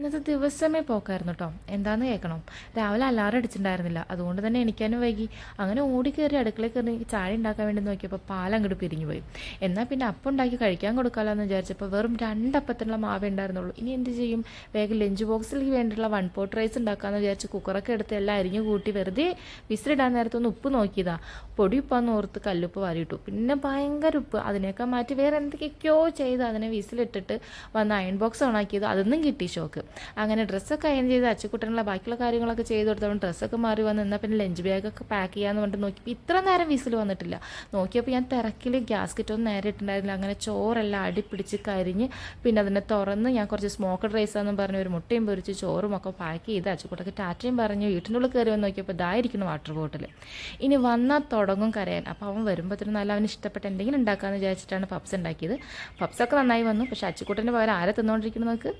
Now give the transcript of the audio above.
ഇന്നത്തെ ദിവസമേ പോക്കായിരുന്നു കേട്ടോ. എന്താണെന്ന് കേൾക്കണം. രാവിലെ അലാറം അടിച്ചിട്ടുണ്ടായിരുന്നില്ല, അതുകൊണ്ട് തന്നെ എണിക്കാനും വൈകി. അങ്ങനെ ഓടിക്കയറി അടുക്കളയിൽ കയറി ചായ ഉണ്ടാക്കാൻ വേണ്ടി നോക്കിയപ്പോൾ പാലങ്ങോട്ട് പിരിഞ്ഞു പോയി. എന്നാൽ പിന്നെ അപ്പം ഉണ്ടാക്കി കഴിക്കാൻ കൊടുക്കാമല്ലോ എന്ന് വിചാരിച്ചപ്പോൾ വെറും രണ്ടപ്പത്തിനുള്ള മാവേ ഉണ്ടായിരുന്നുള്ളൂ. ഇനി എന്ത് ചെയ്യും? വേഗം ലഞ്ച് ബോക്സിലേക്ക് വേണ്ടിയിട്ടുള്ള 1 പോട്ട് റൈസ് ഉണ്ടാക്കാമെന്ന് വിചാരിച്ച് കുക്കറൊക്കെ എടുത്ത് എല്ലാം അരിഞ്ഞു കൂട്ടി വെറുതെ വിസിലിടാൻ നേരത്തൊന്ന് ഉപ്പ് നോക്കിയതാ. പൊടി ഉപ്പാന്ന് ഓർത്ത് കല്ലുപ്പ് വാരിയിട്ടു. പിന്നെ ഭയങ്കര ഉപ്പ്. അതിനൊക്കെ മാറ്റി വേറെ എന്തൊക്കെയൊക്കെയോ ചെയ്ത് അതിനെ വിസിലിട്ടിട്ട് വന്ന് അയൺ ബോക്സ് ഓണാക്കിയത്. അതൊന്നും കിട്ടി ഷോക്ക്. അങ്ങനെ ഡ്രസ്സൊക്കെ അയൺ ചെയ്ത് അച്ചുക്കുട്ടനുള്ള ബാക്കിയുള്ള കാര്യങ്ങളൊക്കെ ചെയ്ത് കൊടുത്തപ്പോൾ ഡ്രസ്സൊക്കെ മാറി വന്ന് എന്നാൽ പിന്നെ ലഞ്ച് ബാഗൊക്കെ പാക്ക് ചെയ്യാമെന്ന് പറഞ്ഞിട്ട് നോക്കിയപ്പോൾ ഇത്ര നേരം വിസിൽ വന്നിട്ടില്ല. നോക്കിയപ്പോൾ ഞാൻ തിരക്കിൽ ഗ്യാസ്കറ്റൊന്നും നേരെ ഇട്ടുണ്ടായിരുന്നില്ല. അങ്ങനെ ചോറെല്ലാം അടിപ്പിടിച്ച് കരിഞ്ഞ് പിന്നെ അതിനെ തുറന്ന് ഞാൻ കുറച്ച് സ്മോക്കഡ് റൈസാണെന്നും പറഞ്ഞ് ഒരു മുട്ടയും പൊരിച്ച് ചോറും ഒക്കെ പാക്ക് ചെയ്ത് അച്ചുക്കുട്ടൊക്കെ ടാറ്റയും പറഞ്ഞ് വീട്ടിൻ്റെ ഉള്ളിൽ കയറി വന്ന് നോക്കിയപ്പോൾ ഇതായിരിക്കണം വാട്ടർ ബോട്ടിൽ. ഇനി വന്നാൽ തുടങ്ങും കരയാൻ. അപ്പോൾ അവൻ വരുമ്പോഴത്തേനും നല്ല അവന് ഇഷ്ടപ്പെട്ട എന്തെങ്കിലും ഉണ്ടാക്കാമെന്ന് വിചാരിച്ചിട്ടാണ് പപ്സ് ഉണ്ടാക്കിയത്. പപ്സൊക്കെ നന്നായി വന്നു. പക്ഷേ അച്ചുക്കുട്ടൻ്റെ പകരം ആരെ തിന്നുകൊണ്ടിരിക്കണം നോക്ക്.